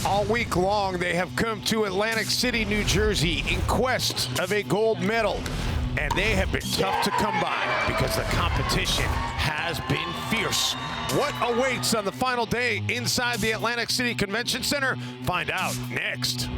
All week long, they have come to Atlantic City, New Jersey in quest of a gold medal. And they have been tough to come by because the competition has been fierce. What awaits on the final day inside the Atlantic City Convention Center? Find out next.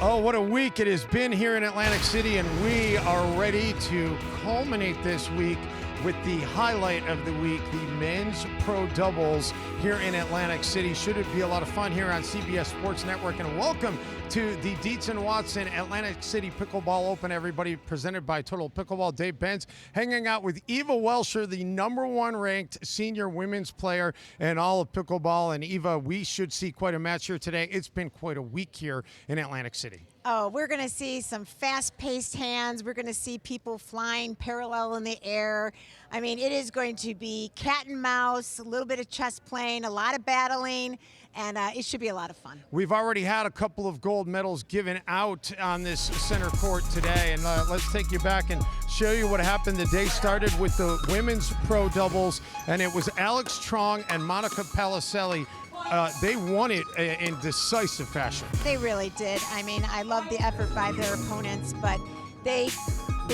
Oh, what a week it has been here in Atlantic City, and we are ready to culminate this week with the highlight of the week, the men's pro doubles here in Atlantic City. Should it be a lot of fun here on CBS Sports Network? And welcome to the Dietz & Watson Atlantic City Pickleball Open, everybody, presented by Total Pickleball. Dave Benz hanging out with Eva Welscher, the #1 ranked senior women's player in all of pickleball. And Eva, we should see quite a match here today. It's been quite a week here in Atlantic City. Oh, we're going to see some fast-paced hands. We're going to see people flying parallel in the air. I mean, it is going to be cat and mouse, a little bit of chess playing, a lot of battling, and it should be a lot of fun. We've already had a couple of gold medals given out on this center court today, and let's take you back and show you what happened. The day started with the women's pro doubles, and it was Alex Trong and Monica Palacelli. They won it in decisive fashion. They really did. I mean, I love the effort by their opponents, but they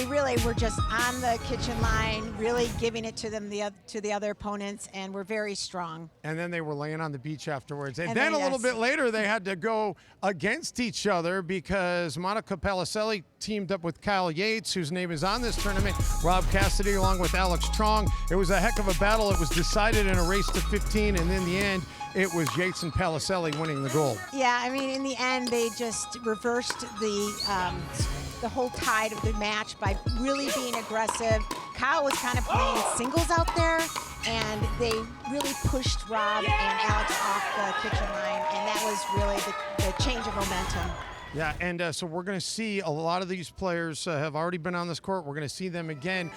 really were just on the kitchen line, really giving it to them to the other opponents, and were very strong. And then they were laying on the beach afterwards. And then a little bit later, they had to go against each other because Monica Palacelli teamed up with Kyle Yates, whose name is on this tournament, Rob Cassidy, along with Alex Trong. It was a heck of a battle. It was decided in a race to 15, and in the end, it was Yates and Palacelli winning the gold. Yeah, I mean, in the end, they just reversed the whole tide of the match by really being aggressive. Kyle was kind of playing singles out there, and they really pushed Rob and Alex off the kitchen line, and that was really the change of momentum. Yeah, and so we're going to see a lot of these players have already been on this court. We're going to see them again.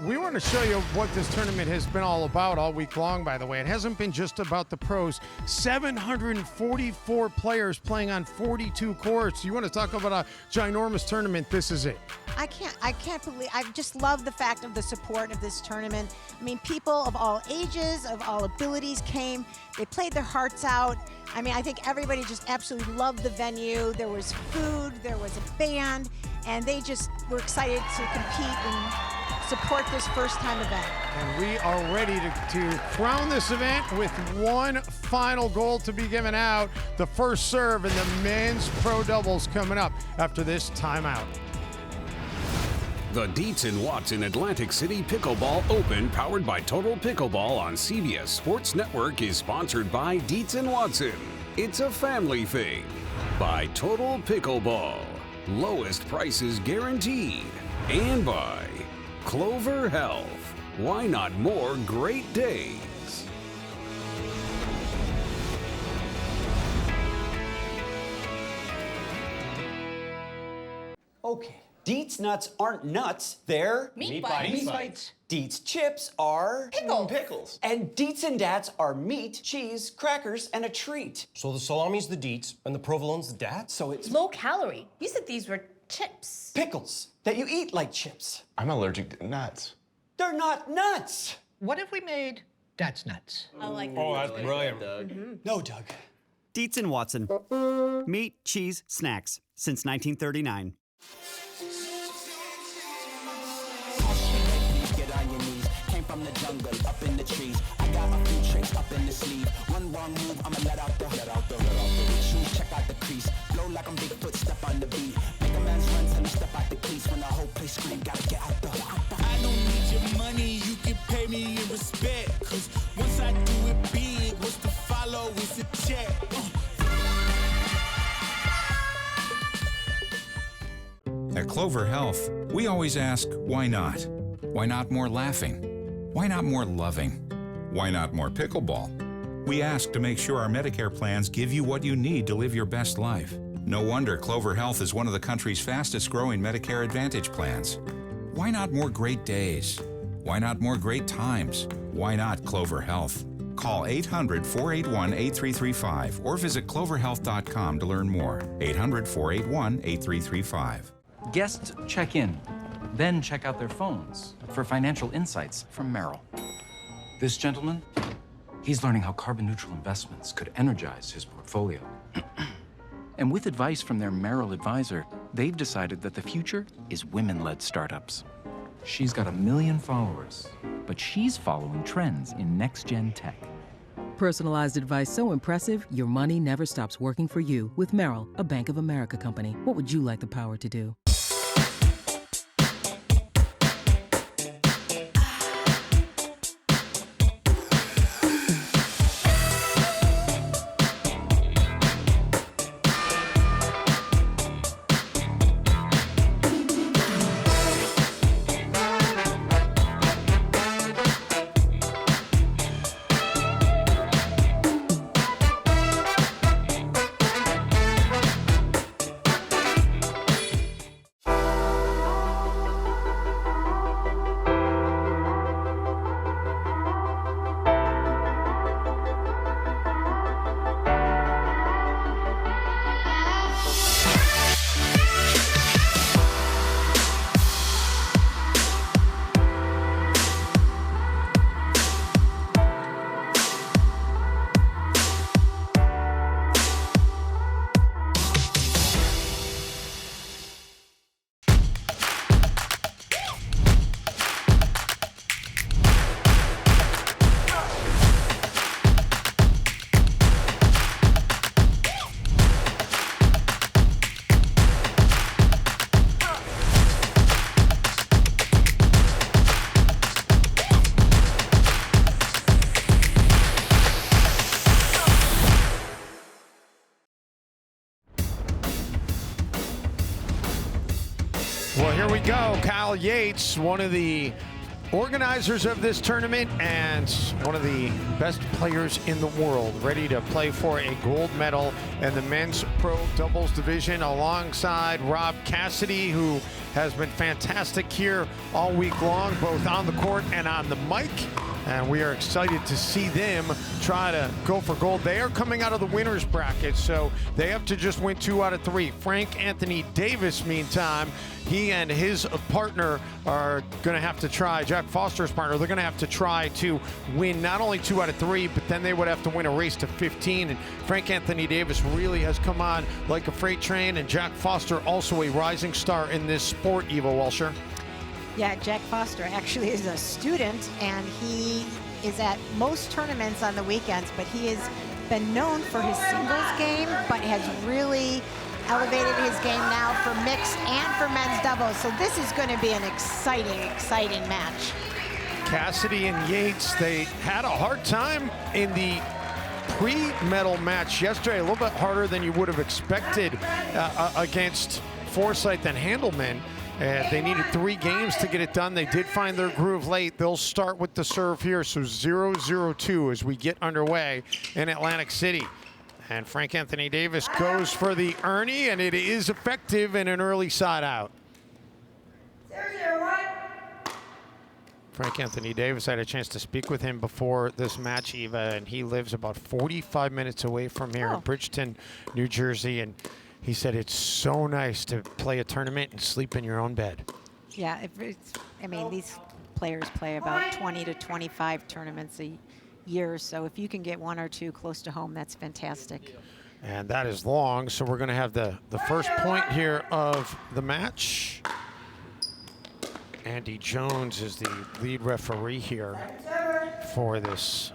We want to show you what this tournament has been all about all week long, by the way. It hasn't been just about the pros. 744 players playing on 42 courts. You want to talk about a ginormous tournament? This is it. I can't believe, I just love the fact of the support of this tournament. I mean, people of all ages, of all abilities came. They played their hearts out. I mean, I think everybody just absolutely loved the venue. There was food, there was a band, and they just were excited to compete and support this first-time event. And we are ready to crown this event with one final goal to be given out. The first serve in the men's pro doubles coming up after this timeout. The Dietz & Watson Atlantic City Pickleball Open, powered by Total Pickleball on CBS Sports Network, is sponsored by Dietz & Watson. It's a family thing. By Total Pickleball. Lowest prices guaranteed. And by Clover Health. Why not more great days? Okay. Dietz nuts aren't nuts, they're meat bites. Dietz chips are Pickles. And Dietz and Dats are meat, cheese, crackers, and a treat. So the salami's the Dietz and the provolone's the Dats? So it's Low calorie. You said these were chips. pickles that you eat like chips. I'm allergic to nuts. They're not nuts. What if we made That's Nuts? I like that. Oh, that's brilliant. No, Doug. Dietz & Watson. Meat, cheese, snacks. Since 1939. Get on your knees. Came from the jungle, up in the trees. I got a few tricks up in the sleeve. One wrong move, I'ma let out the shoes, check out the crease. Blow like I'm Bigfoot, step on the beat. Make a man's run till he step out the cleats. When the whole place scream, gotta get out the. I don't need your money, you can pay me in respect. Cause once I do it big, what's to follow is a check. At Clover Health, we always ask, why not? Why not more laughing? Why not more loving? Why not more pickleball? We ask to make sure our Medicare plans give you what you need to live your best life. No wonder Clover Health is one of the country's fastest growing Medicare Advantage plans. Why not more great days? Why not more great times? Why not Clover Health? Call 800-481-8335 or visit cloverhealth.com to learn more. 800-481-8335. Guests check in, then check out their phones for financial insights from Merrill. This gentleman, he's learning how carbon-neutral investments could energize his portfolio. And with advice from their Merrill advisor, they've decided that the future is women-led startups. She's got 1 million followers, but she's following trends in next-gen tech. Personalized advice so impressive, your money never stops working for you with Merrill, a Bank of America company. What would you like the power to do? Well, here we go. Kyle Yates, one of the organizers of this tournament and one of the best players in the world, ready to play for a gold medal in the men's pro doubles division alongside Rob Cassidy, who has been fantastic here all week long, both on the court and on the mic. And we are excited to see them try to go for gold. They are coming out of the winner's bracket, so they have to just win 2 out of 3. Frank Anthony Davis, meantime, he and his partner are going to have to try, Jack Foster's partner, they're going to have to try to win not only 2 out of 3, but then they would have to win a race to 15. And Frank Anthony Davis really has come on like a freight train, and Jack Foster also a rising star in this sport, Eva Walsher. Yeah, Jack Foster actually is a student, and he is at most tournaments on the weekends, but he has been known for his singles game, but has really elevated his game now for mixed and for men's doubles. So this is going to be an exciting match. Cassidy and Yates, they had a hard time in the pre-medal match yesterday, a little bit harder than you would have expected against Forsyth and Handelman. They needed 3 games to get it done. They did find their groove late. They'll start with the serve here, so 0-0-2 as we get underway in Atlantic City. And Frank Anthony Davis goes for the Ernie, and it is effective in an early side out. Frank Anthony Davis, I had a chance to speak with him before this match, Eva, and he lives about 45 minutes away from here in Bridgeton, New Jersey. And he said it's so nice to play a tournament and sleep in your own bed. Yeah, I mean, these players play about 20 to 25 tournaments a year, so if you can get 1 or 2 close to home, that's fantastic. And that is long, so we're going to have the first point here of the match. Andy Jones is the lead referee here for this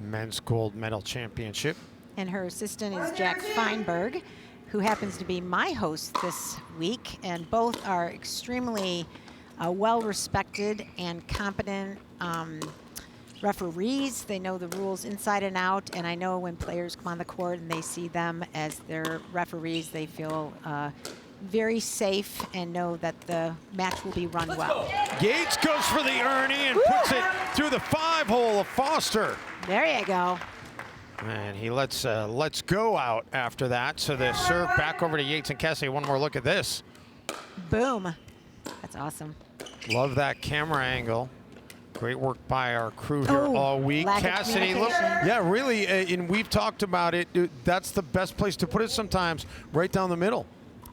men's gold medal championship. And her assistant is Jack Feinberg, who happens to be my host this week, and both are extremely well-respected and competent referees. They know the rules inside and out, and I know when players come on the court and they see them as their referees, they feel very safe and know that the match will be run well. Yates goes for the Ernie and puts it through the 5-hole of Foster. There you go. And he lets go out after that. So the serve back over to Yates and Cassidy. One more look at this. Boom. That's awesome. Love that camera angle. Great work by our crew here all week. Cassidy, look, yeah, really, and we've talked about it. That's the best place to put it sometimes, right down the middle.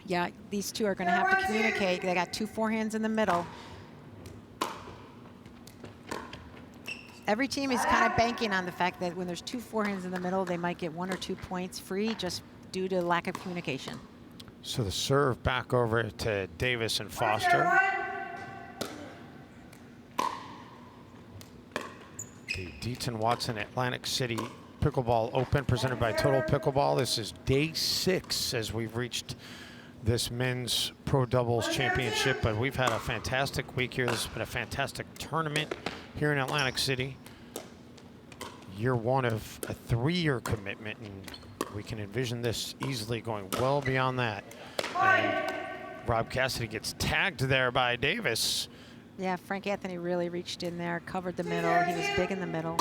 Yeah, these two are going to have to communicate. They got two forehands in the middle. Every team is kind of banking on the fact that when there's two forehands in the middle, they might get 1 or 2 points free just due to lack of communication. So the serve back over to Davis and Foster. The Dietz and Watson Atlantic City Pickleball Open presented by Total Pickleball. This is day 6 as we've reached this men's pro doubles championship, but we've had a fantastic week here. This has been a fantastic tournament here in Atlantic City. Year 1 of a 3-year commitment, and we can envision this easily going well beyond that. And Rob Cassidy gets tagged there by Davis. Yeah, Frank Anthony really reached in there, covered the middle. He was big in the middle.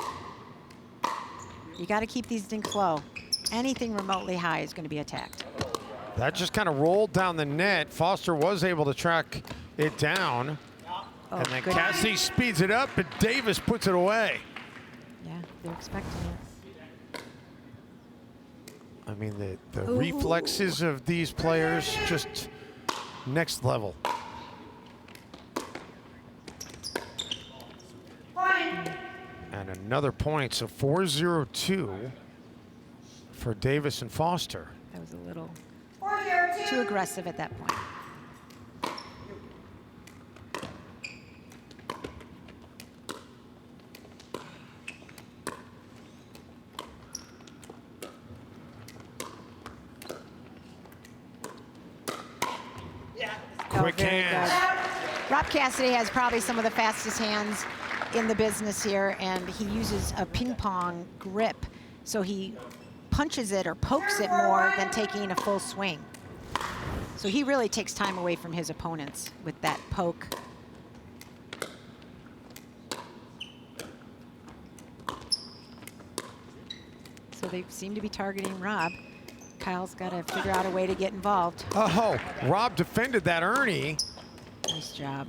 You got to keep these dinks low. Anything remotely high is going to be attacked. That just kind of rolled down the net. Foster was able to track it down. And then Cassidy speeds it up, but Davis puts it away. Yeah, they're expecting it. I mean, the reflexes of these players, just next level. And another point, so 4-0-2 for Davis and Foster. That was a little too aggressive at that point. Quick hands. Rob Cassidy has probably some of the fastest hands in the business here, and he uses a ping pong grip, so he punches it or pokes it more than taking a full swing. So he really takes time away from his opponents with that poke. So they seem to be targeting Rob. Kyle's got to figure out a way to get involved. Oh, Rob defended that Ernie. Nice job.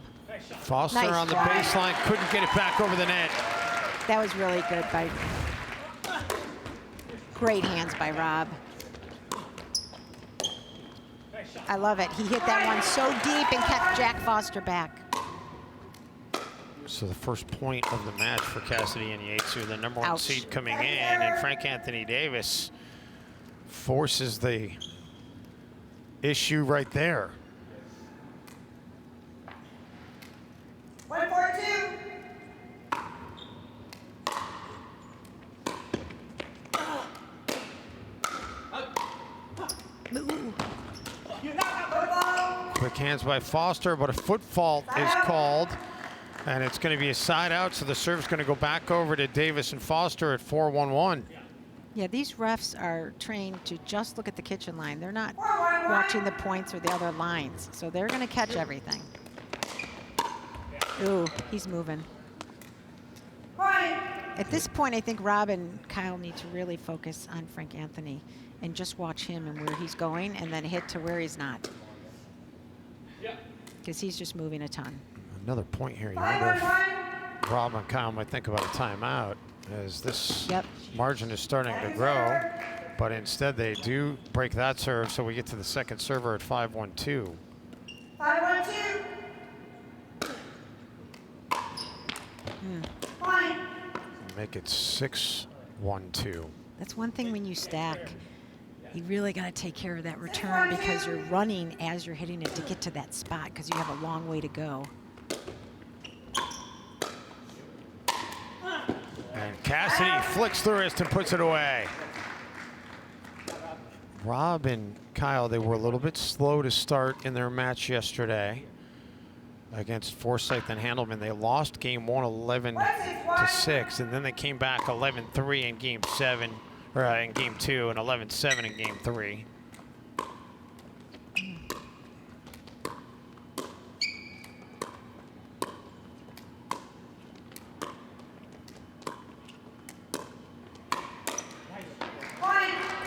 Foster on the baseline, couldn't get it back over the net. That was really good by, great hands by Rob. I love it. He hit that one so deep and kept Jack Foster back. So the first point of the match for Cassidy and Yates, who are the #1 Ouch. seed coming in, and Frank Anthony Davis forces the issue right there. 1-4-2. Quick hands by Foster, but a foot fault is called. And it's going to be a side out, so the serve's going to go back over to Davis and Foster at 4-1-1. Yeah, these refs are trained to just look at the kitchen line. They're not watching the points or the other lines, so they're going to catch everything. Ooh, he's moving. At this point, I think Rob and Kyle need to really focus on Frank Anthony and just watch him and where he's going and then hit to where he's not. Because he's just moving a ton. Another point here. You wonder if Rob and Kyle might think about a timeout as this margin is starting to grow. But instead, they do break that serve, so we get to the second server at 5-1-2. 5-1-2. Make it 6-1-2. That's one thing when you stack. You really got to take care of that return because you're running as you're hitting it to get to that spot because you have a long way to go. And Cassidy flicks the wrist and puts it away. Rob and Kyle, they were a little bit slow to start in their match yesterday against Forsyth and Handelman. They lost game 1 11-6, and then they came back 11-3 in game 7, or in game 2, and 11-7 in game 3.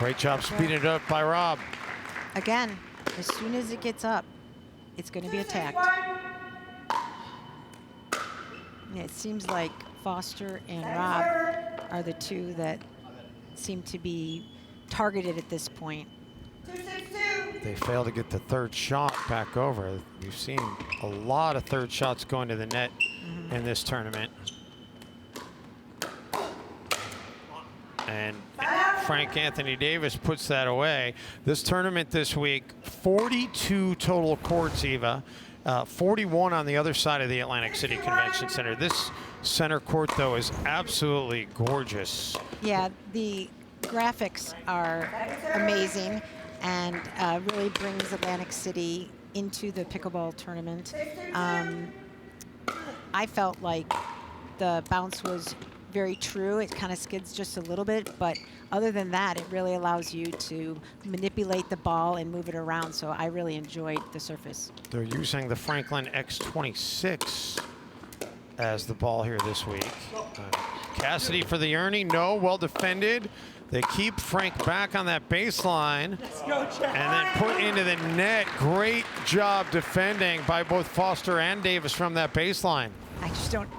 Great job speeding it up by Rob. Again, as soon as it gets up, it's going to be attacked. Yeah, it seems like Foster and Rob are the two that seem to be targeted at this point. They fail to get the third shot back over. We've seen a lot of third shots going to the net in this tournament. And Frank Anthony Davis puts that away. This tournament this week, 42 total courts, Eva. 41 on the other side of the Atlantic City Convention Center. This center court, though, is absolutely gorgeous. Yeah, the graphics are amazing and really brings Atlantic City into the pickleball tournament. I felt like the bounce was very true. It kind of skids just a little bit, but other than that, it really allows you to manipulate the ball and move it around, so I really enjoyed the surface. They're using the Franklin X26 as the ball here this week. Cassidy for the Ernie, no, well defended. They keep Frank back on that baseline and then put into the net. Great job defending by both Foster and Davis from that baseline. I just don't,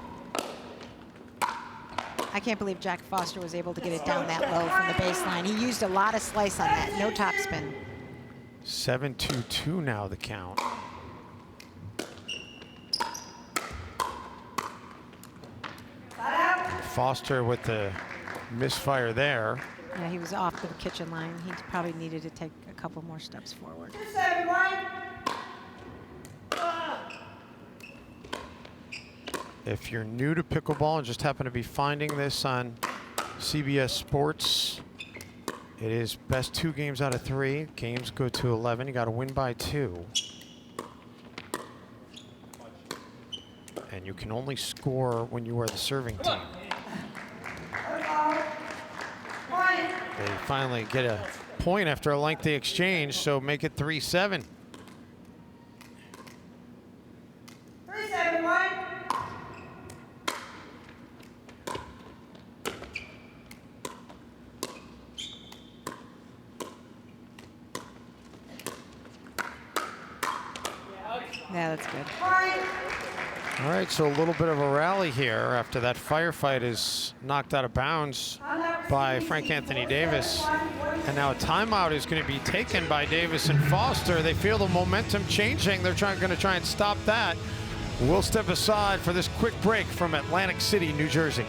I can't believe Jack Foster was able to get it down that low from the baseline. He used a lot of slice on that, no topspin. 7-2-2 now the count. Foster with the misfire there. Yeah, he was off the kitchen line. He probably needed to take a couple more steps forward. If you're new to pickleball and just happen to be finding this on CBS Sports, it is best 2 games out of 3. Games go to 11. You got to win by 2. And you can only score when you are the serving team. They finally get a point after a lengthy exchange, so make it 3-7. 3-7-1. Yeah, that's good. All right, so a little bit of a rally here after that firefight is knocked out of bounds by Frank Anthony Davis. And now a timeout is going to be taken by Davis and Foster. They feel the momentum changing. They're going to try and stop that. We'll step aside for this quick break from Atlantic City, New Jersey.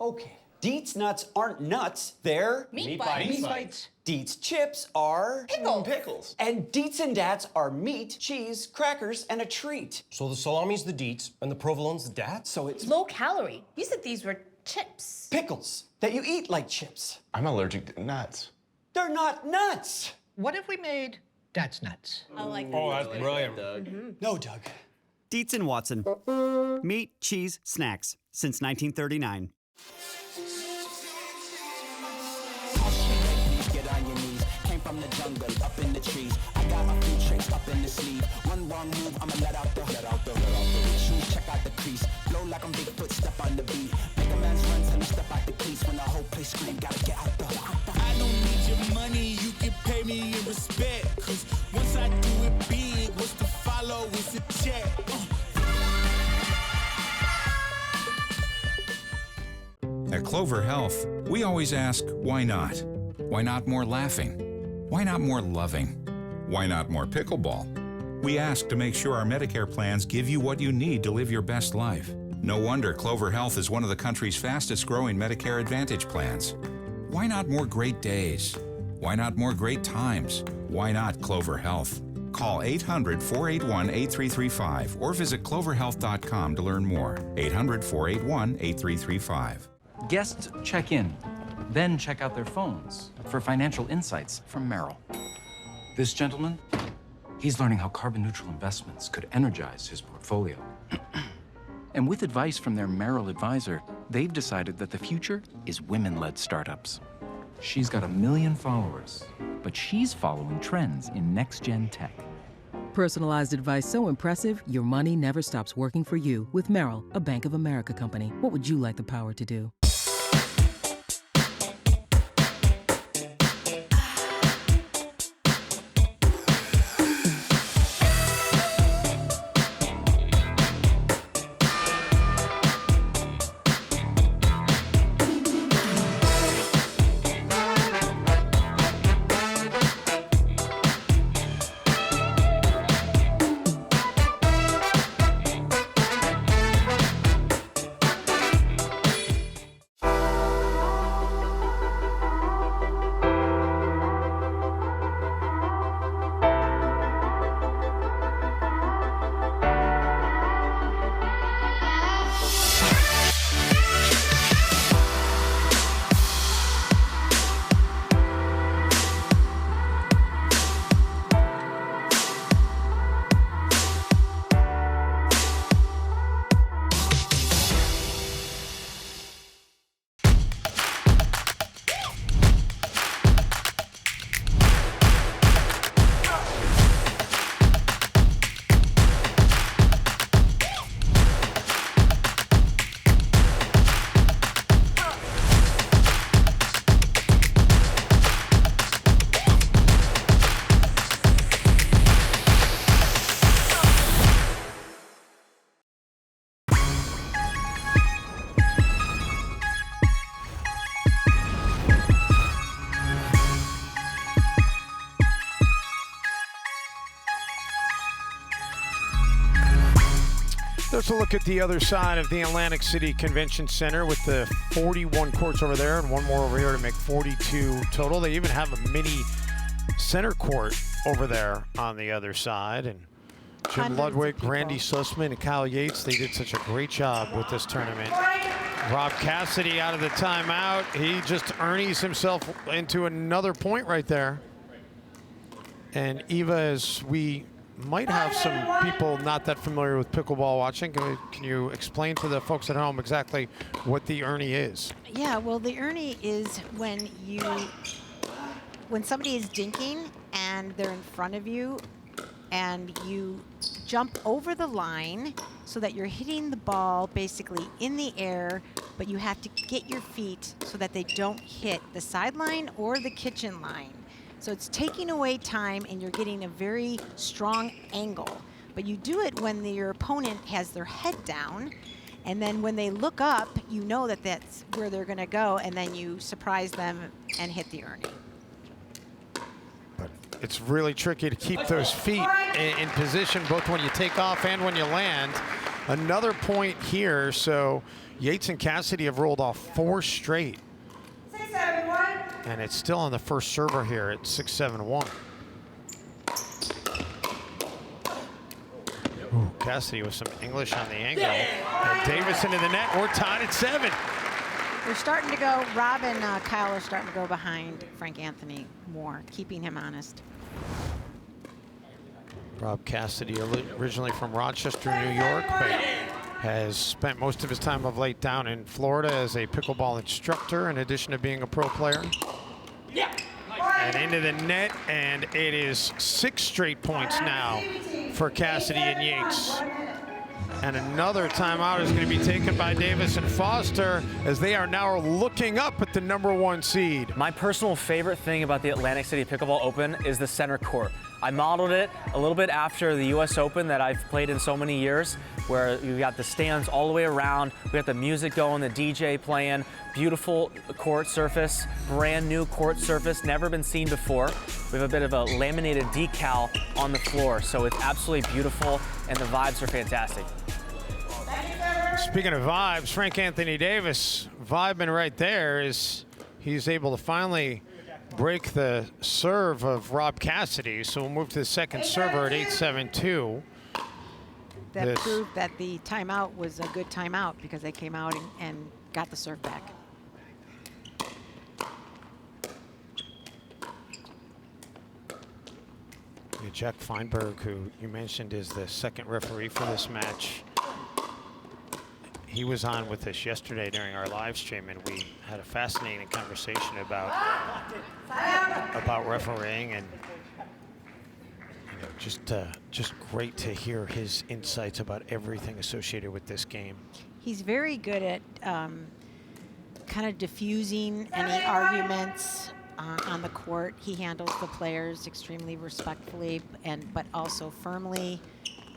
Okay. Deets nuts aren't nuts, they're Meat bites. Meat bites. Deets chips are Pickles. And Deets and Dats are meat, cheese, crackers, and a treat. So the salami's the deets and the provolone's the dats? So it's Low calorie. You said these were chips. pickles that you eat like chips. I'm allergic to nuts. They're not nuts. What if we made that's nuts? I like that. Oh, that's brilliant. No, Doug. Dietz and Watson. Meat, cheese, snacks. Since 1939. Get on your knees. Came from the jungle, up in the trees. I got a few tricks up in the sleeve. One wrong move, I'ma let out the shoes, check out the crease. Blow like I'm Bigfoot, step on the beat. Make a man's run till he step out the crease. When the whole place scream, gotta get out the. I don't need your money, you can pay me in respect. Cause once I do it big, what's to follow is a check. At Clover Health, we always ask, why not? Why not more laughing? Why not more loving? Why not more pickleball? We ask to make sure our Medicare plans give you what you need to live your best life. No wonder Clover Health is one of the country's fastest growing Medicare Advantage plans. Why not more great days? Why not more great times? Why not Clover Health? Call 800-481-8335 or visit cloverhealth.com to learn more. 800-481-8335. Guests check in, then check out their phones for financial insights from Merrill. This gentleman, he's learning how carbon-neutral investments could energize his portfolio. And with advice from their Merrill advisor, they've decided that the future is women-led startups. She's got 1 million followers, but she's following trends in next-gen tech. Personalized advice so impressive, your money never stops working for you with Merrill, a Bank of America company. What would you like the power to do? Let's look at the other side of the Atlantic City Convention Center with the 41 courts over there and one more over here to make 42 total. They even have a mini center court over there on the other side. And Jim Ludwig, Randy Sussman, and Kyle Yates, they did such a great job with this tournament. Rob Cassidy out of the timeout. He just Ernie's himself into another point right there. And Eva, as we might have some people not that familiar with pickleball watching, can you explain to the folks at home exactly what the Ernie is? Yeah, well, the Ernie is when somebody is dinking and they're in front of you and you jump over the line so that you're hitting the ball basically in the air, but you have to get your feet so that they don't hit the sideline or the kitchen line. So it's taking away time and you're getting a very strong angle. But you do it when your opponent has their head down, and then when they look up, you know that that's where they're gonna go, and then you surprise them and hit the Ernie. But it's really tricky to keep those feet in position, both when you take off and when you land. Another point here, so Yates and Cassidy have rolled off 4 straight. And it's still on the first server here at 6-7-1. Ooh, Cassidy with some English on the angle. And Davis into the net. We're tied at 7. We're starting to go, Rob and Kyle are starting to go behind Frank Anthony more, keeping him honest. Rob Cassidy, originally from Rochester, New York, but has spent most of his time of late down in Florida as a pickleball instructor in addition to being a pro player. And into the net, and it is 6 straight points now for Cassidy and Yates. And another timeout is going to be taken by Davis and Foster as they are now looking up at the #1 seed. My personal favorite thing about the Atlantic City Pickleball Open is the center court. I modeled it a little bit after the US Open that I've played in so many years, where you got the stands all the way around, we got the music going, the DJ playing, beautiful court surface, brand new court surface, never been seen before. We have a bit of a laminated decal on the floor, so it's absolutely beautiful and the vibes are fantastic. Speaking of vibes, Frank Anthony Davis vibing right there is he's able to finally break the serve of Rob Cassidy. So we'll move to the second server at 8-7-2. That proved that the timeout was a good timeout because they came out and got the serve back. Jack Feinberg, who you mentioned is the second referee for this match, he was on with us yesterday during our live stream, and we had a fascinating conversation about refereeing, and Just great to hear his insights about everything associated with this game. He's very good at kind of diffusing any arguments on the court. He handles the players extremely respectfully, but also firmly.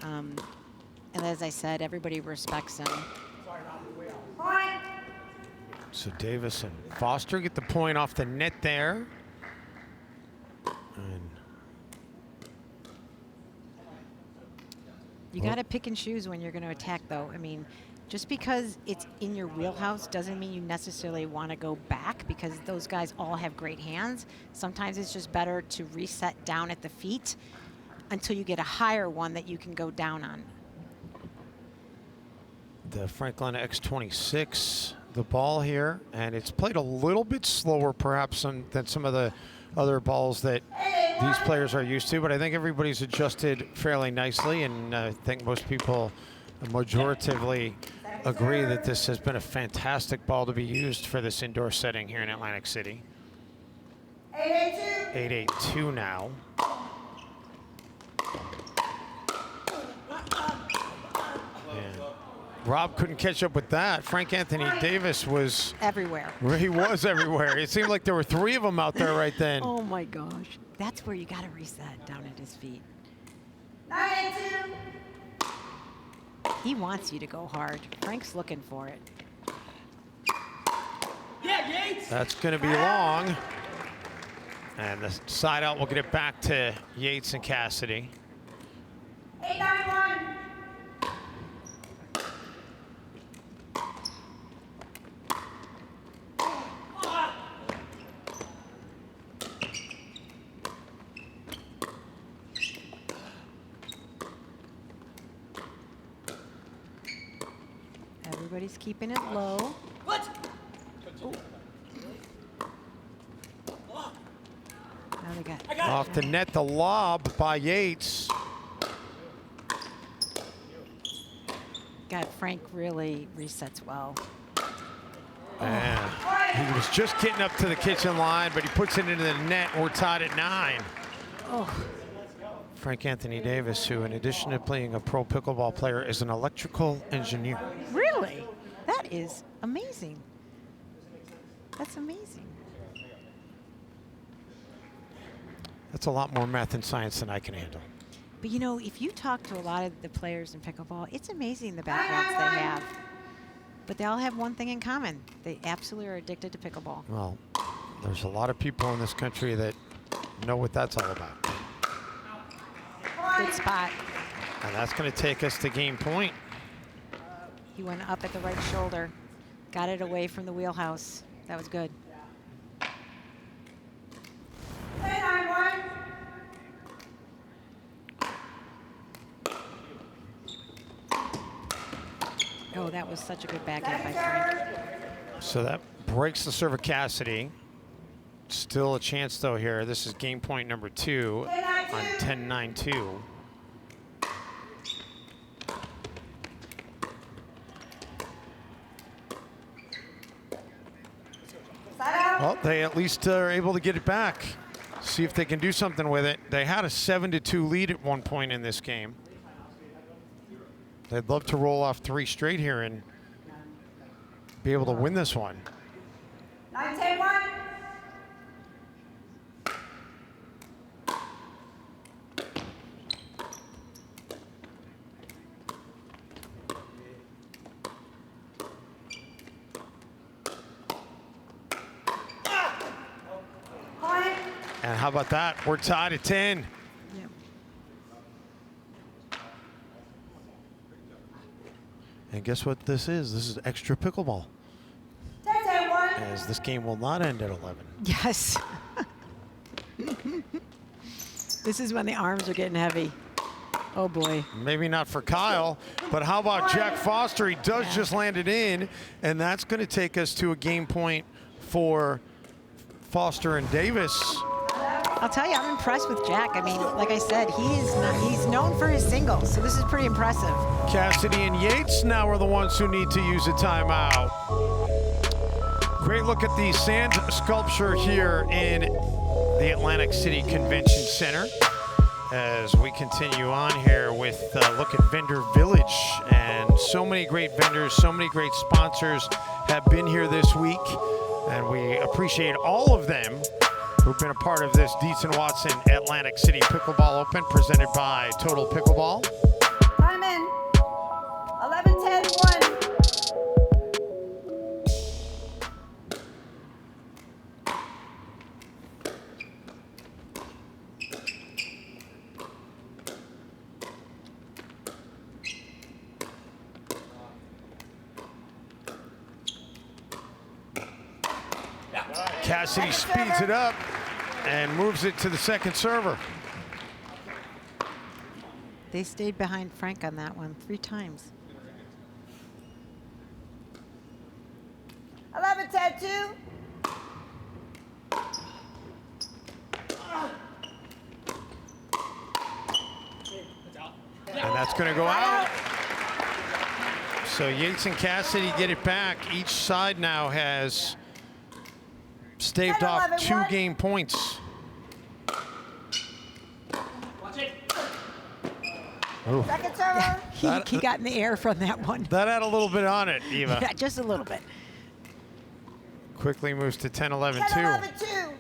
And as I said, everybody respects him. So Davis and Foster get the point off the net there. And you got to pick and choose when you're going to attack, though. I mean, just because it's in your wheelhouse doesn't mean you necessarily want to go back, because those guys all have great hands. Sometimes it's just better to reset down at the feet until you get a higher one that you can go down on. The Franklin X26, the ball here, and it's played a little bit slower perhaps than some of the other balls that these players are used to, but I think everybody's adjusted fairly nicely, and I think most people majoritively agree that this has been a fantastic ball to be used for this indoor setting here in Atlantic City. 8-8-2 now. And Rob couldn't catch up with that. Frank Anthony Davis was everywhere. He was everywhere. It seemed like there were 3 of them out there right then. Oh my gosh. That's where you got to reset down at his feet. 9-2. He wants you to go hard. Frank's looking for it. Yeah, Yates. That's going to be long. And the side out will get it back to Yates and Cassidy. 8-9-1. Everybody's keeping it low. What? Now they got Off the net, the lob by Yates. God, Frank really resets well. And he was just getting up to the kitchen line, but he puts it into the net. We're tied at 9. Oh. Frank Anthony Davis, who in addition to being a pro pickleball player, is an electrical engineer. Really? That is amazing. That's amazing. That's a lot more math and science than I can handle. But you know, if you talk to a lot of the players in pickleball, it's amazing the backgrounds they have. But they all have one thing in common. They absolutely are addicted to pickleball. Well, there's a lot of people in this country that know what that's all about. Good spot. And that's going to take us to game point. He went up at the right shoulder, got it away from the wheelhouse. That was good. 8-9-1. Oh, that was such a good backhand by Frank. So that breaks the serve of Cassidy. Still a chance though here. This is game point number 2 on 10-9-2. Well, they at least are able to get it back. See if they can do something with it. They had a 7-2 lead at one point in this game. They'd love to roll off 3 straight here and be able to win this one. 9-10-1. And how about that? We're tied at 10. Yep. And guess what this is? This is extra pickleball. 10-10-1. As this game will not end at 11. Yes. This is when the arms are getting heavy. Oh boy. Maybe not for Kyle, but how about Jack Foster? He does just land it in, and that's going to take us to a game point for Foster and Davis. I'll tell you, I'm impressed with Jack. I mean, like I said, he's known for his singles, so this is pretty impressive. Cassidy and Yates now are the ones who need to use a timeout. Great look at the sand sculpture here in the Atlantic City Convention Center as we continue on here with a look at Vendor Village. And so many great vendors, so many great sponsors have been here this week. And we appreciate all of them who've been a part of this Dietz & Watson Atlantic City Pickleball Open presented by Total Pickleball. Time in. 11-10-1. Cassidy speeds it up and moves it to the second server. They stayed behind Frank on that one 3 times. 11-10-2. And that's going to go out. So Yates and Cassidy get it back. Each side now has staved off 2 game points. Ooh. Second server. He got in the air from that one. That had a little bit on it, Eva. Yeah, just a little bit. Quickly moves to 10-11-2. 10-11-2.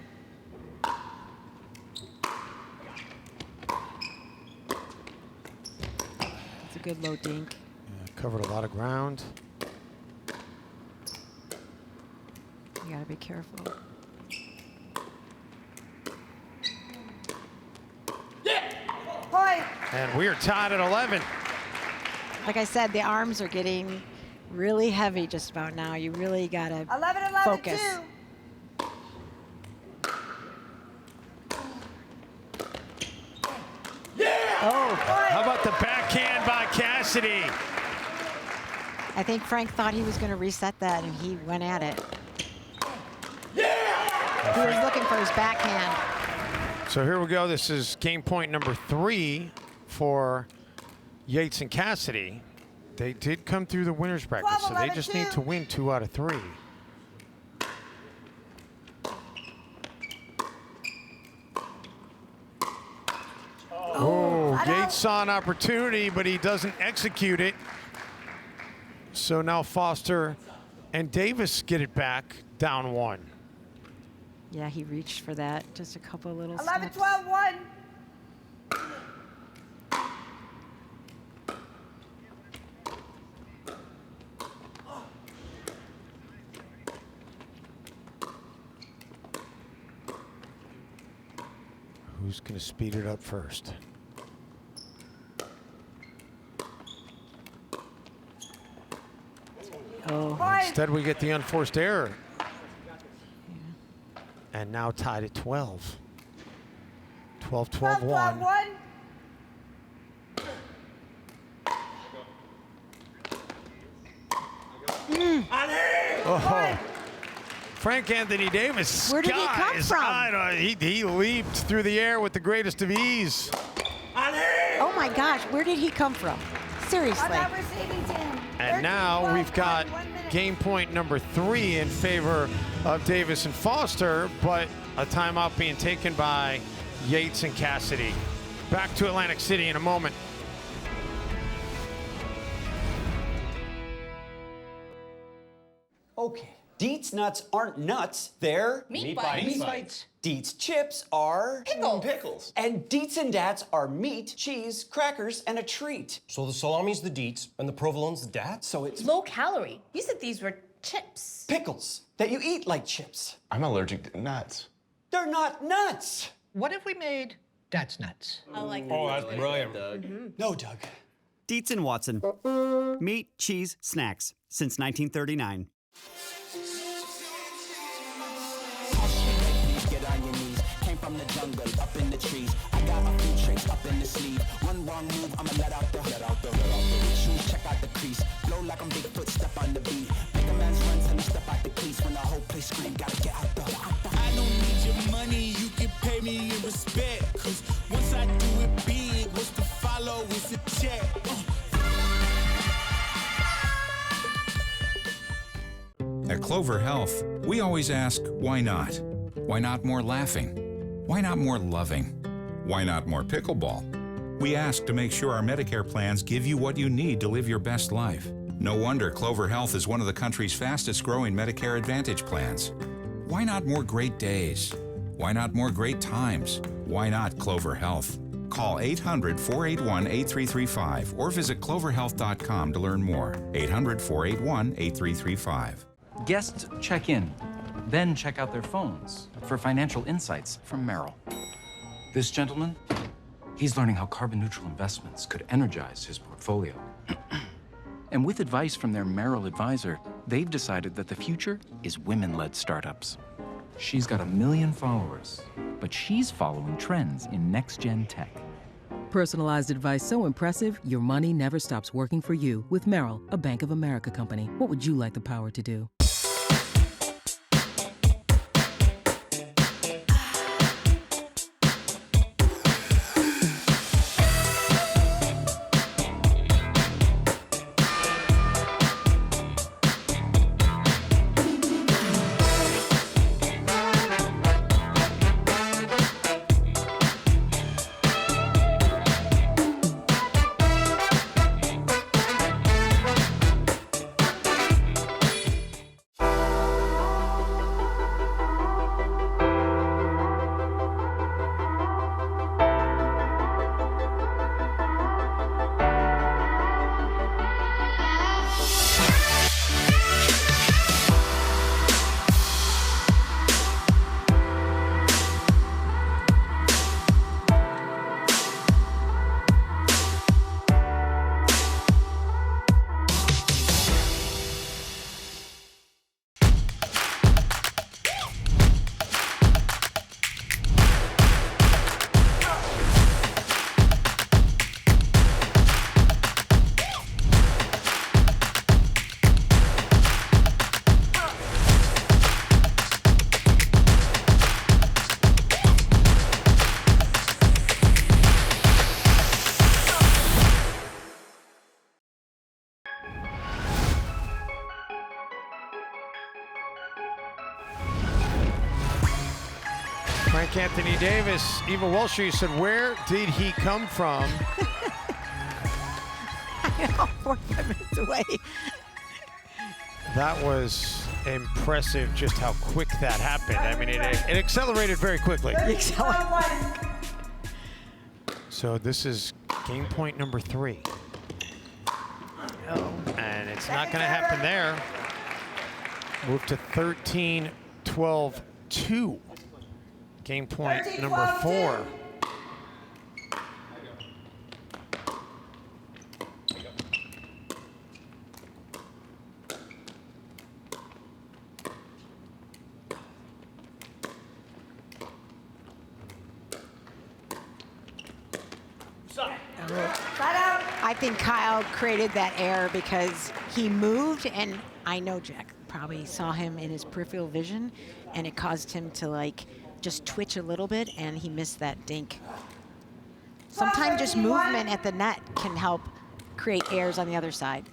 It's a good low dink. Yeah, covered a lot of ground. You gotta be careful. Point. And we are tied at 11. Like I said, the arms are getting really heavy just about now. You really gotta 11-11-2. focus. Oh, How about the backhand by Cassidy? I think Frank thought he was going to reset that, and he went at it. He was looking for his backhand. So here we go. This is game point number 3 for Yates and Cassidy. They did come through the winner's bracket, so they just need to win 2 out of 3. Oh, Yates saw an opportunity, but he doesn't execute it. So now Foster and Davis get it back, down 1. Yeah, he reached for that. Just a couple of little snaps. 11-12-1. Who's going to speed it up first? Oh. Instead, we get the unforced error. And now tied at 12. 12-12-1. 12-12-1. Oh, Frank Anthony Davis. Where did he come from? I don't know, he leaped through the air with the greatest of ease. Oh my gosh, where did he come from? Seriously. On that receiving team. And now we've got 1 minute. game point number 3 in favor of Davis and Foster, but a timeout being taken by Yates and Cassidy. Back to Atlantic City in a moment. Okay. Dietz nuts aren't nuts, they're Meat bites. Dietz chips are Pickles. And Dietz and Dats are meat, cheese, crackers, and a treat. So the salami's the Dietz and the provolone's the Dats? So it's Low calorie. You said these were chips. pickles that you eat like chips. I'm allergic to nuts. They're not nuts. What if we made That's Nuts? I like that. Oh, that's brilliant. No, Doug. Dietz & Watson. Meat, cheese, snacks. Since 1939. Get on your knees. Came from the jungle, up in the trees. I got a few tricks up in the sleeve. One wrong move, I'ma let out the shoes, check out the crease. Blow like I'm Bigfoot, step on the beat. Make a man's run till he step out the crease. When the whole place scream, gotta get out the. I don't need your money, you can pay me in respect. Cause once I do it big, what's to follow is a check. At Clover Health, we always ask, why not? Why not more laughing? Why not more loving? Why not more pickleball? We ask to make sure our Medicare plans give you what you need to live your best life. No wonder Clover Health is one of the country's fastest growing Medicare Advantage plans. Why not more great days? Why not more great times? Why not Clover Health? Call 800-481-8335 or visit cloverhealth.com to learn more. 800-481-8335. Guests check in, then check out their phones for financial insights from Merrill. This gentleman, he's learning how carbon-neutral investments could energize his portfolio. And with advice from their Merrill advisor, they've decided that the future is women-led startups. She's got 1 million followers, but she's following trends in next-gen tech. Personalized advice so impressive, your money never stops working for you with Merrill, a Bank of America company. What would you like the power to do? Frank Anthony Davis, Eva Welsh, you said, where did he come from? I know, 45 minutes away. That was impressive just how quick that happened. I mean, it accelerated very quickly. So this is game point number 3. And it's not going to happen there. Move to 13-12-2. Game point number 4. I think Kyle created that error because he moved, and I know Jack probably saw him in his peripheral vision, and it caused him to like just twitch a little bit, and he missed that dink. Sometimes just movement at the net can help create errors on the other side.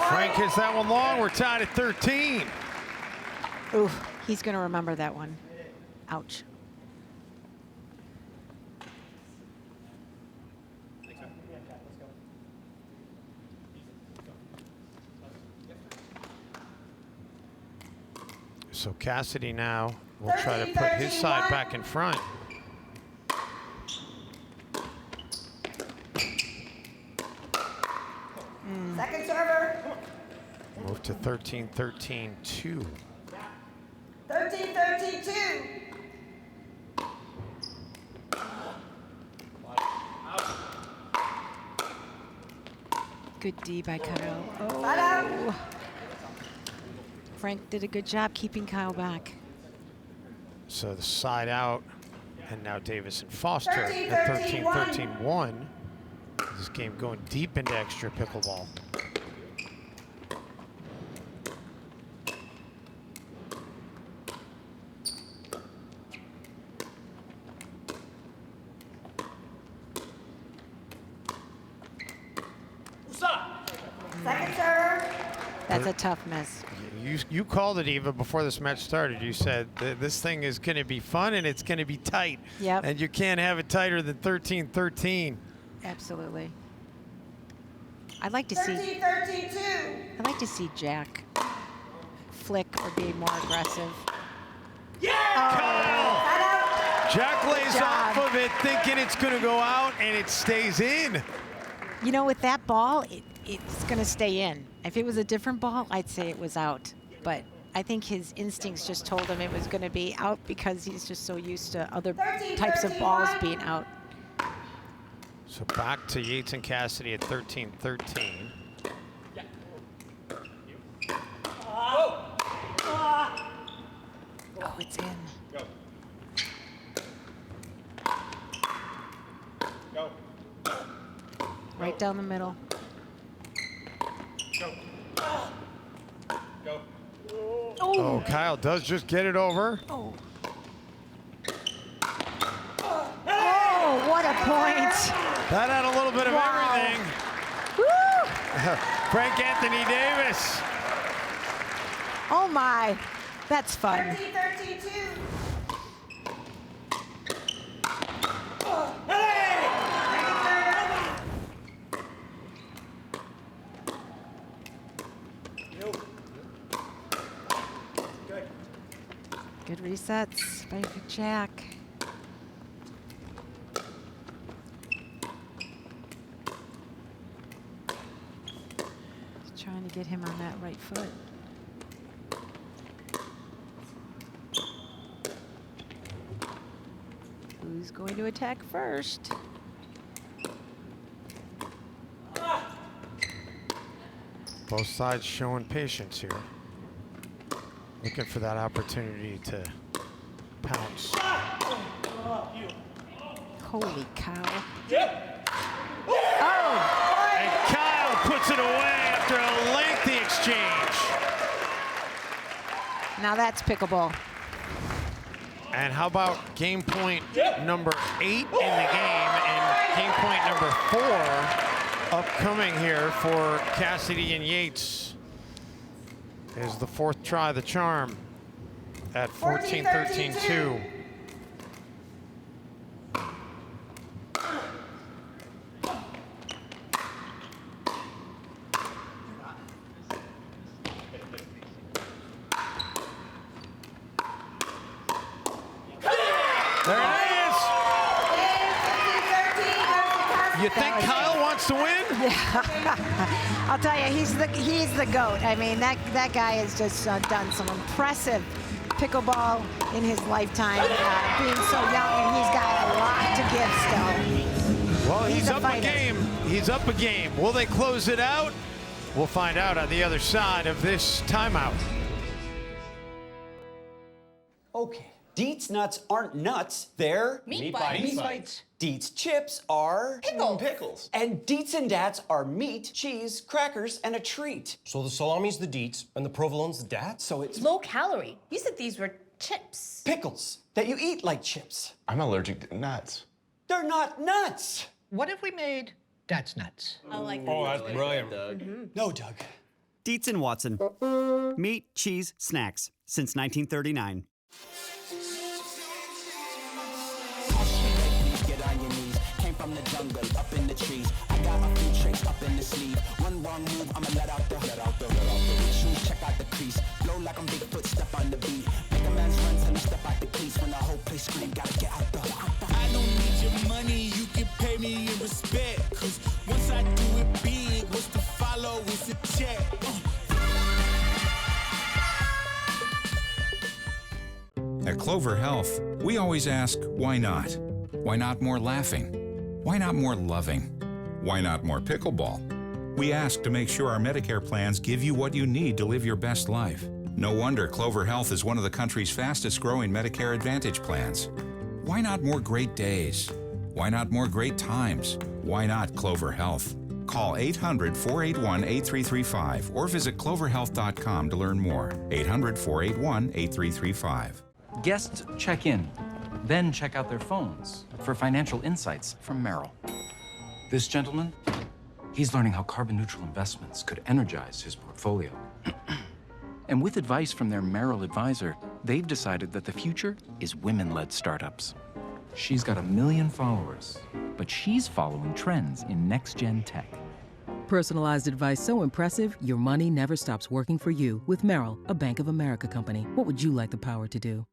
Frank hits that one long. We're tied at 13. Ooh, he's going to remember that one. Ouch. So Cassidy now will try to put his side back in front. Second server. Move to 13-13-2. 13-13-2. Good D by Kyle. Oh. Frank did a good job keeping Kyle back. So the side out, and now Davis and Foster at 13-13-1. This game going deep into extra pickleball. Second server. That's a tough miss. You called it, Eva, before this match started. You said this thing is going to be fun and it's going to be tight. Yep. And you can't have it tighter than 13-13. Absolutely. I'd like to see. 13-13-2. I'd like to see Jack flick or be more aggressive. Jack lays Good off job. of it, thinking it's going to go out, and it stays in. You know, with that ball, it's going to stay in. If it was a different ball, I'd say it was out. But I think his instincts just told him it was going to be out because he's just so used to other types of balls being out. So back to Yates and Cassidy at 13-13. Oh, it's in. Right down the middle. Oh, Kyle does just get it over. Oh, what a point. That had a little bit of Wow. everything. Woo! Frank Anthony Davis. Oh my, that's fun. 13-13-2. Good resets by Jack. Just trying to get him on that right foot. Who's going to attack first? Both sides showing patience here. Looking for that opportunity to pounce. Holy cow. And Kyle puts it away after a lengthy exchange. Now that's pickleball. And how about game point number 8 in the game and game point number 4 upcoming here for Cassidy and Yates. Is the 4th try the charm at 14-13-2. There it is. You think Kyle wants to win? I'll tell you, he's the GOAT. I mean, that guy has just done some impressive pickleball in his lifetime, being so young, and he's got a lot to give still. Well, he's up fighter. a game. He's up a game. Will they close it out? We'll find out on the other side of this timeout. Okay. Deets nuts aren't nuts, they're Meat bites. Meat bites. Deets chips are Pickles. And Deets and Dats are meat, cheese, crackers, and a treat. So the salami's the deets and the provolone's the dats? So it's Low calorie. You said these were chips. pickles that you eat like chips. I'm allergic to nuts. They're not nuts. What if we made that's nuts? I like that. Oh, that's brilliant. No, Doug. Dietz and Watson. Meat, cheese, snacks. Since 1939. Get on your knees. Came from the jungle, up in the trees. I got a few tricks up in the sleeve. One wrong move, I'ma let out the shoes. Check out the crease. Blow like I'm Bigfoot, step on the beat. Make a man's run till he step out the crease. When the whole place scream, gotta get out the. I don't need your money, you can pay me in respect. Cause once I do it big, what's to follow is a check. At Clover Health, we always ask, why not? Why not more laughing? Why not more loving? Why not more pickleball? We ask to make sure our Medicare plans give you what you need to live your best life. No wonder Clover Health is one of the country's fastest growing Medicare Advantage plans. Why not more great days? Why not more great times? Why not Clover Health? Call 800-481-8335 or visit cloverhealth.com to learn more. 800-481-8335. Guests check in, then check out their phones for financial insights from Merrill. This gentleman, he's learning how carbon neutral investments could energize his portfolio. And with advice from their Merrill advisor, they've decided that the future is women-led startups. She's got 1 million followers, but she's following trends in next-gen tech. Personalized advice so impressive, your money never stops working for you with Merrill, a Bank of America company. What would you like the power to do?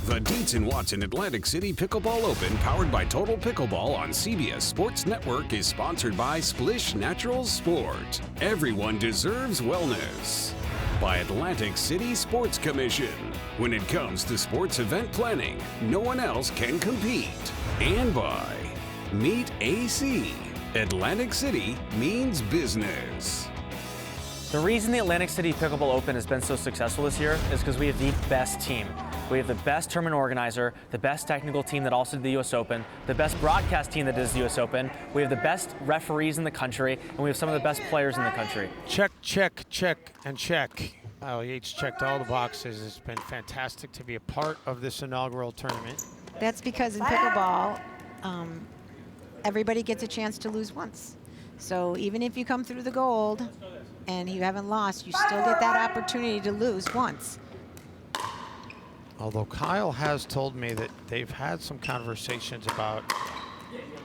The Dietz & Watson Atlantic City Pickleball Open, powered by Total Pickleball on CBS Sports Network, is sponsored by Splish Natural Sport. Everyone deserves wellness. By Atlantic City Sports Commission. When it comes to sports event planning, no one else can compete. And by Meet AC. Atlantic City means business. The reason the Atlantic City Pickleball Open has been so successful this year is because we have the best team. We have the best tournament organizer, the best technical team that also did the US Open, the best broadcast team that does the US Open. We have the best referees in the country, and we have some of the best players in the country. Check, check, check, and check. Kyle Yates checked all the boxes. It's been fantastic to be a part of this inaugural tournament. That's because in pickleball, everybody gets a chance to lose once. So even if you come through the gold and you haven't lost, you still get that opportunity to lose once. Although Kyle has told me that they've had some conversations about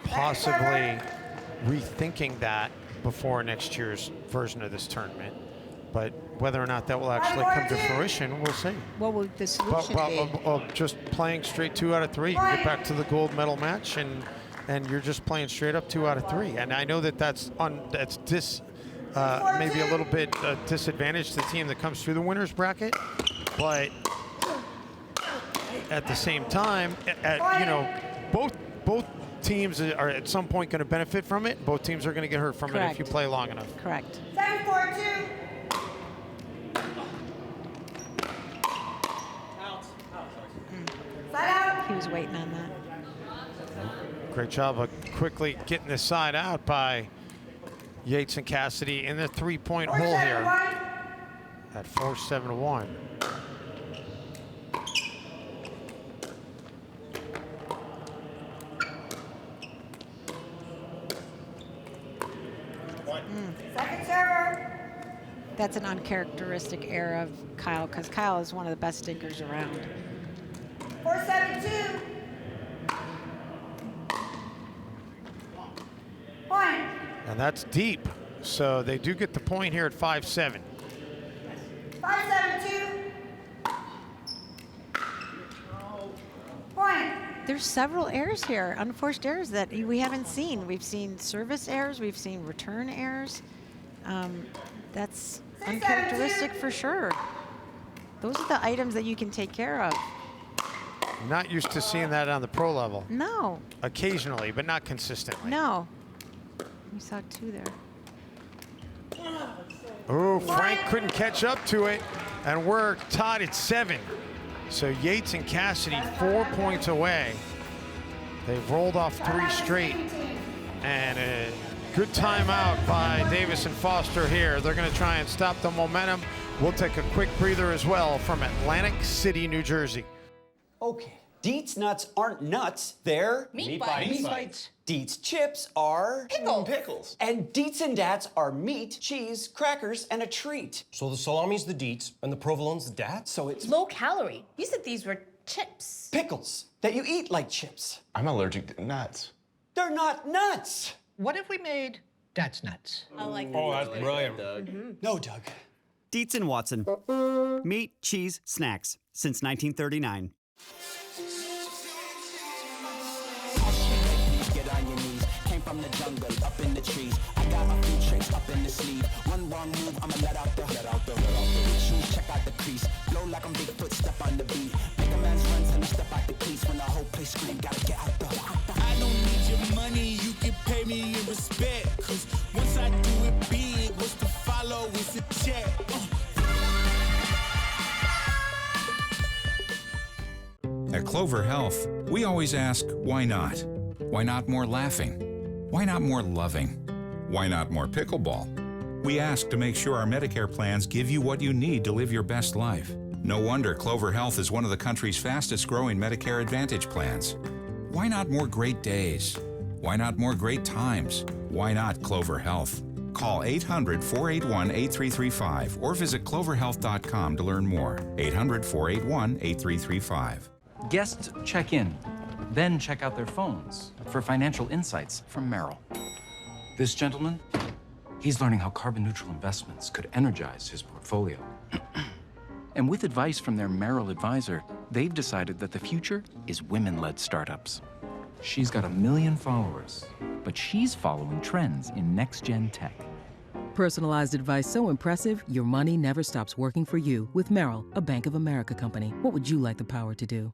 possibly rethinking that before next year's version of this tournament. But whether or not that will actually come to fruition, we'll see. What will the solution be? Just playing straight 2 out of 3. You get back to the gold medal match, and you're just playing straight up 2 out of 3. And I know that that's maybe a little bit disadvantage to the team that comes through the winner's bracket, but at the same time, both teams are at some point going to benefit from it. Both teams are going to get hurt from it if you play long enough. Correct. 7-4-2. He was waiting on that. Great job of quickly getting this side out by Yates and Cassidy in the 3-point hole here at 4-7-1. Second server. That's an uncharacteristic error of Kyle, because Kyle is one of the best stinkers around. 4-7-2. Point. And that's deep, so they do get the point here at 5-7. 5-7-2. Point. There's several errors here, unforced errors that we haven't seen. We've seen service errors, we've seen return errors. That's uncharacteristic for sure. Those are the items that you can take care of. Not used to seeing that on the pro level. No. Occasionally, but not consistently. No. We saw 2 there. Oh, Frank couldn't catch up to it, and we're tied at 7. So Yates and Cassidy 4 points away. They've rolled off 3 straight, and a good timeout by Davis and Foster here. They're going to try and stop the momentum We'll take a quick breather as well from Atlantic City, New Jersey. Okay. Deets nuts aren't nuts, they're Meat bites. Meat bites. Deets chips are Pickles. And Deets and Dats are meat, cheese, crackers, and a treat. So the salami's the deets and the provolone's the dats? So it's Low calorie. You said these were chips. pickles that you eat like chips. I'm allergic to nuts. They're not nuts. What if we made that's nuts? I like that. Oh, that's brilliant. No, Doug. Dietz and Watson. Meat, cheese, snacks. Since 1939. Get on your knees. Came from the jungle, up in the trees. I got a few tricks up in the sleeve. One wrong move, I'ma let out the shoes. Check out the crease. Blow like I'm Bigfoot, step on the beat. Make a man's run till he step out the crease. When the whole place scream, gotta get out the. I don't need your money, you can pay me in respect. Cause once I do it big, what's to follow is a check. At Clover Health, we always ask, why not? Why not more laughing? Why not more loving? Why not more pickleball? We ask to make sure our Medicare plans give you what you need to live your best life. No wonder Clover Health is one of the country's fastest growing Medicare Advantage plans. Why not more great days? Why not more great times? Why not Clover Health? Call 800-481-8335 or visit cloverhealth.com to learn more. 800-481-8335. Guests check in, then check out their phones for financial insights from Merrill. This gentleman, he's learning how carbon-neutral investments could energize his portfolio. And with advice from their Merrill advisor, they've decided that the future is women-led startups. She's got 1 million followers, but she's following trends in next-gen tech. Personalized advice so impressive, your money never stops working for you with Merrill, a Bank of America company. What would you like the power to do?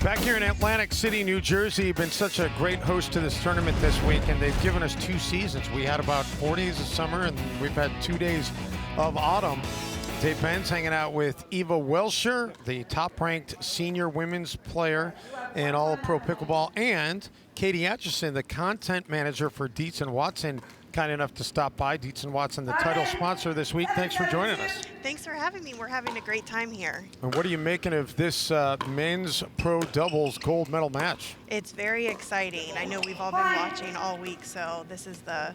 Back here in Atlantic City, New Jersey, you've been such a great host to this tournament this week, and they've given us 2 seasons. We had about 4 days of summer, and we've had 2 days of autumn. Dave Benz hanging out with Eva Welsher, the top-ranked senior women's player in all of pro pickleball, and Katie Atchison, the content manager for Dietz and Watson, kind enough to stop by. Dietz and Watson, the title sponsor this week. Thanks for joining us. Thanks for having me. We're having a great time here. And what are you making of this men's pro doubles gold medal match? It's very exciting. I know we've all been watching all week, so this is the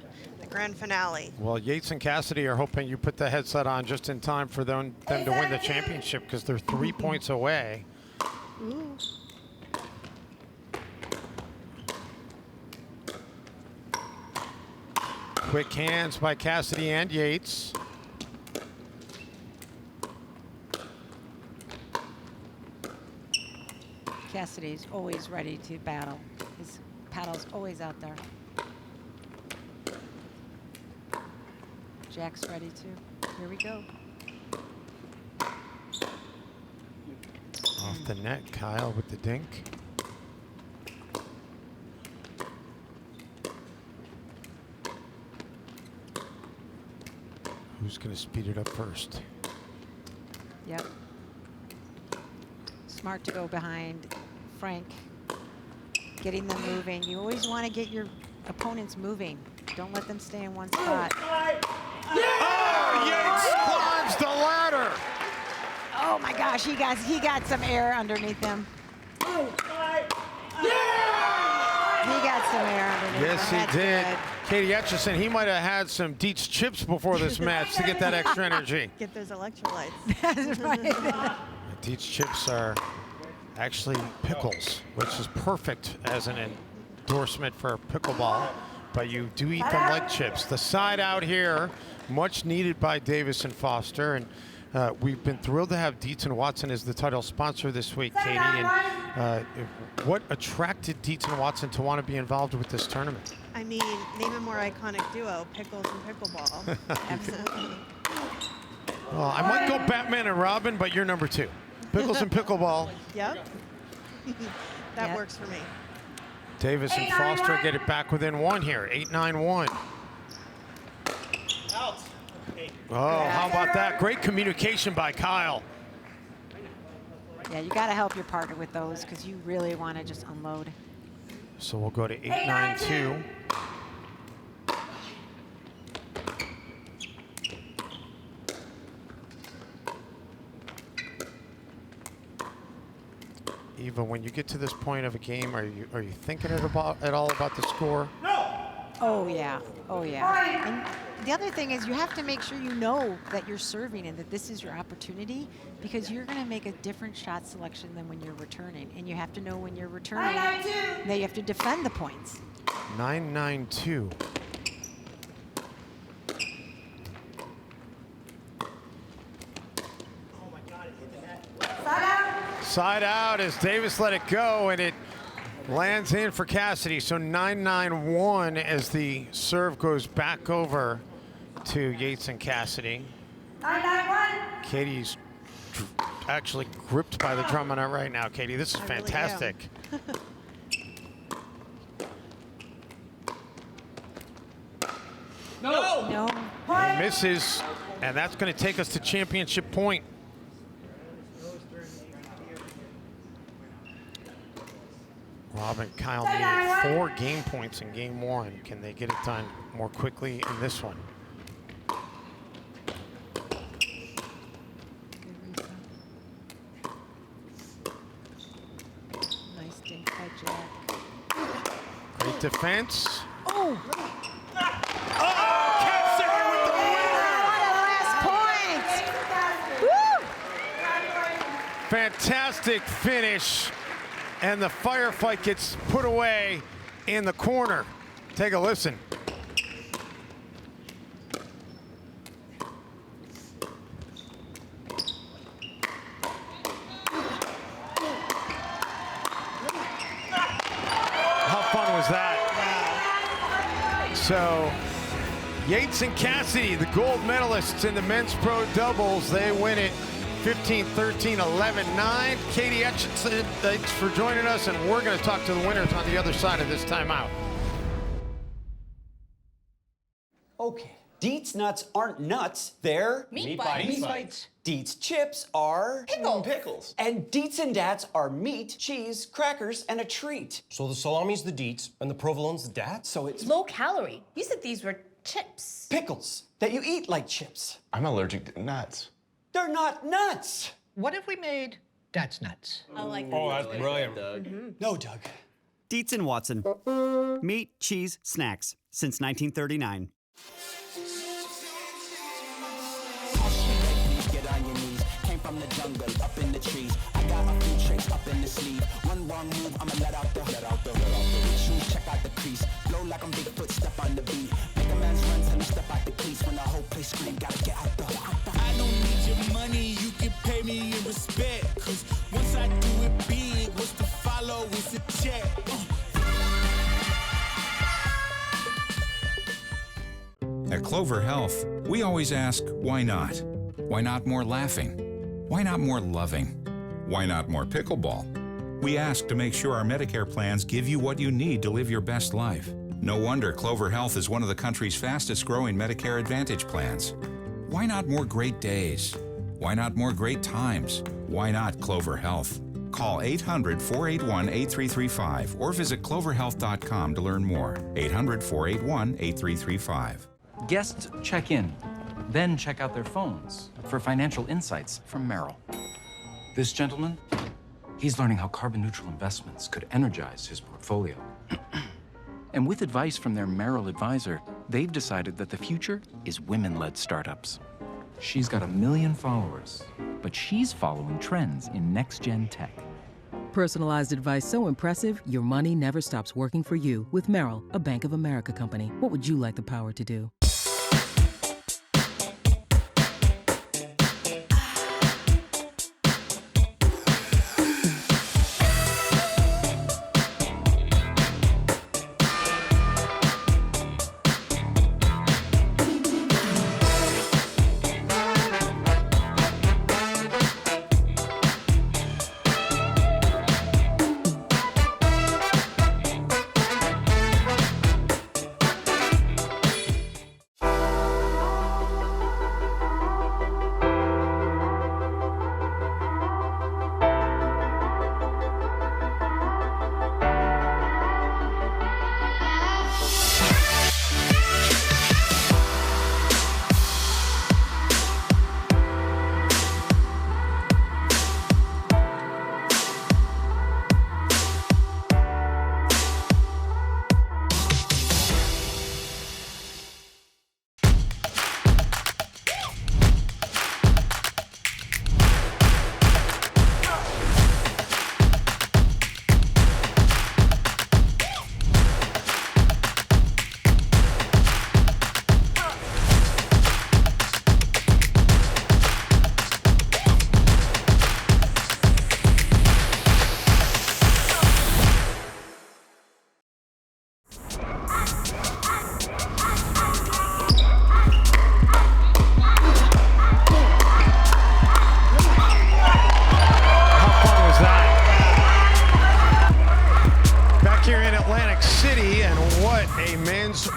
grand finale. Well, Yates and Cassidy are hoping you put the headset on just in time for them to win the championship because they're 3 points away. Ooh. Quick hands by Cassidy and Yates. Cassidy's always ready to battle. His paddle's always out there. Jack's ready too. Here we go. Off the net, Kyle with the dink. Who's going to speed it up first? Yep. smart to go behind Frank, getting them moving. You always want to get your opponents moving. Don't let them stay in one spot. Oh, Yates climbs the ladder. Oh my gosh, he got some air underneath him. He got some air underneath Yes, him. he That's did. good. Katie Etchison, he might have had some Dietz chips before this match to get that extra energy. Get those electrolytes. That's right. Dietz chips are actually pickles, which is perfect as an endorsement for pickleball, but you do eat them like chips. The side out here, much needed by Davis and Foster, and we've been thrilled to have Dietz and Watson as the title sponsor this week, Katie. And what attracted Dietz and Watson to want to be involved with this tournament? I mean, name a more iconic duo, pickles and pickleball. Absolutely. Well, I might go Batman and Robin, but you're number 2. Pickles and pickleball. Yep. That works for me. Davis and Foster get it back within 1 here, 8-9-1. Out. Oh, how about that? Great communication by Kyle. Yeah, you got to help your partner with those because you really want to just unload. So we'll go to 8-9-2. Eva, when you get to this point of a game, are you thinking at all about the score? Oh yeah, oh yeah. And the other thing is you have to make sure you know that you're serving and that this is your opportunity because you're going to make a different shot selection than when you're returning. And you have to know when you're returning that you have to defend the points. 9-9-2. Side out as Davis let it go, and it lands in for Cassidy. So 9-9-1 as the serve goes back over to Yates and Cassidy. 9-9-1. Katie's actually gripped by the drum on it right now, Katie. This is fantastic. No. He misses, and that's going to take us to championship point. Rob and Kyle needed 4 game points in game 1. Can they get it done more quickly in this one? Nice dink by Jack. Great defense. Oh! Cassidy with the winner! Last point! Woo! Fantastic finish. And the firefight gets put away in the corner. Take a listen. How fun was that? So, Yates and Cassidy, the gold medalists in the men's pro doubles, they win it 15-13, 11-9. Katie Etchison, thanks for joining us, and we're going to talk to the winners on the other side of this timeout. Okay. Dietz nuts aren't nuts, they're Meat bites. Meat bites. Dietz chips are Pickles. And Dietz and Dats are meat, cheese, crackers, and a treat. So the salami's the Dietz and the provolone's the Dats? So it's Low calorie. You said these were chips. pickles that you eat like chips. I'm allergic to nuts. They're not nuts. What if we made That's nuts? I like Oh, that's brilliant. No, Doug. Dietz and Watson. Meat, cheese, snacks since 1939. Get on your knees. Came from the jungle, up in the trees. I got a few tricks up in the sleeve. One wrong move, I'ma let out the shoes. Check out the crease. Blow like I'm Bigfoot, step on the beat. Make a man's run till he step out the crease. When the whole place scream, gotta get out the. I don't need your money, you can pay me in respect. Cause once I do it big, what's to follow is a check. At Clover Health, we always ask, why not? Why not more laughing? Why not more loving? Why not more pickleball? We ask to make sure our Medicare plans give you what you need to live your best life. No wonder Clover Health is one of the country's fastest growing Medicare Advantage plans. Why not more great days? Why not more great times? Why not Clover Health? Call 800-481-8335 or visit cloverhealth.com to learn more. 800-481-8335. Guests check in, then check out their phones for financial insights from Merrill. This gentleman, he's learning how carbon-neutral investments could energize his portfolio. And with advice from their Merrill advisor, they've decided that the future is women-led startups. She's got 1 million followers, but she's following trends in next-gen tech. Personalized advice so impressive, your money never stops working for you with Merrill, a Bank of America company. What would you like the power to do?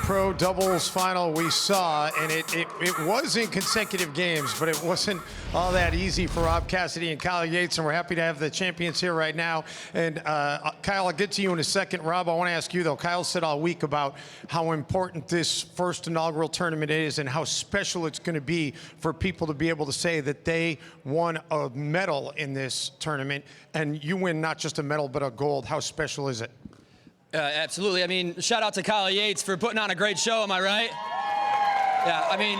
Pro doubles final we saw, and it was in consecutive games, but it wasn't all that easy for Rob Cassidy and Kyle Yates, and we're happy to have the champions here right now. And Kyle, I'll get to you in a second. Rob, I want to ask you, though. Kyle said all week about how important this first inaugural tournament is and how special it's going to be for people to be able to say that they won a medal in this tournament, and you win not just a medal, but a gold. How special is it? Absolutely. I mean, shout out to Kyle Yates for putting on a great show, am I right? Yeah, I mean,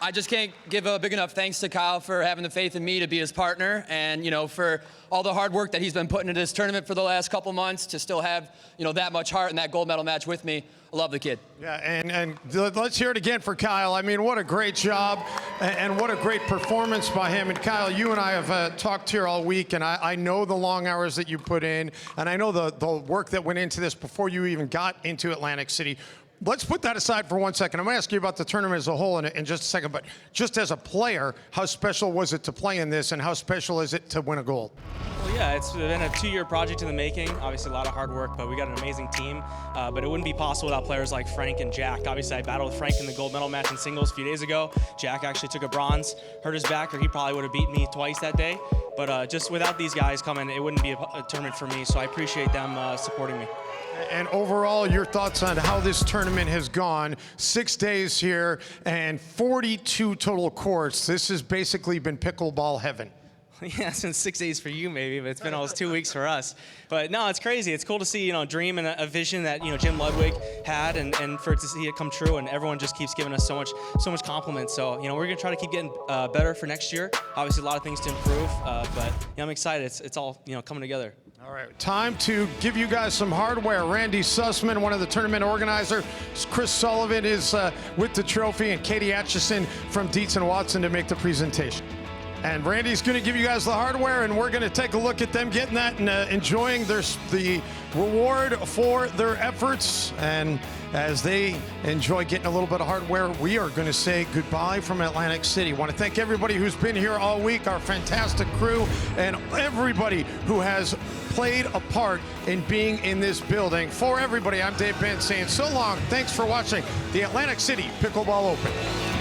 I just can't give a big enough thanks to Kyle for having the faith in me to be his partner, and, you know, for all the hard work that he's been putting into this tournament for the last couple months to still have, you know, that much heart in that gold medal match with me. I love the kid. Yeah, and let's hear it again for Kyle. I mean, what a great job and what a great performance by him. And Kyle, you and I have talked here all week, and I know the long hours that you put in, and I know the work that went into this before you even got into Atlantic City. Let's put that aside for 1 second. I'm going to ask you about the tournament as a whole in just a second, but just as a player, how special was it to play in this, and how special is it to win a gold? Well, yeah, it's been a 2-year project in the making. Obviously, a lot of hard work, but we got an amazing team. But it wouldn't be possible without players like Frank and Jack. Obviously, I battled with Frank in the gold medal match in singles a few days ago. Jack actually took a bronze, hurt his back, or he probably would have beaten me twice that day. But just without these guys coming, it wouldn't be a tournament for me, so I appreciate them supporting me. And overall, your thoughts on how this tournament has gone. 6 days here and 42 total courts. This has basically been pickleball heaven. Yeah, it's been 6 days for you maybe, but it's been almost 2 weeks for us. But no, it's crazy. It's cool to see, you know, a dream and a vision that, you know, Jim Ludwig had, and for it to see it come true, and everyone just keeps giving us so much compliments. So, you know, we're gonna try to keep getting better for next year. Obviously, a lot of things to improve, but you know, I'm excited. It's all, you know, coming together. All right, time to give you guys some hardware. Randy Sussman, one of the tournament organizers. Chris Sullivan is with the trophy, and Katie Atchison from Dietz & Watson to make the presentation. And Randy's going to give you guys the hardware, and we're going to take a look at them getting that and enjoying the reward for their efforts. And as they enjoy getting a little bit of hardware, we are going to say goodbye from Atlantic City. Want to thank everybody who's been here all week, our fantastic crew, and everybody who has played a part in being in this building. For everybody, I'm Dave Benz saying so long. Thanks for watching the Atlantic City Pickleball Open.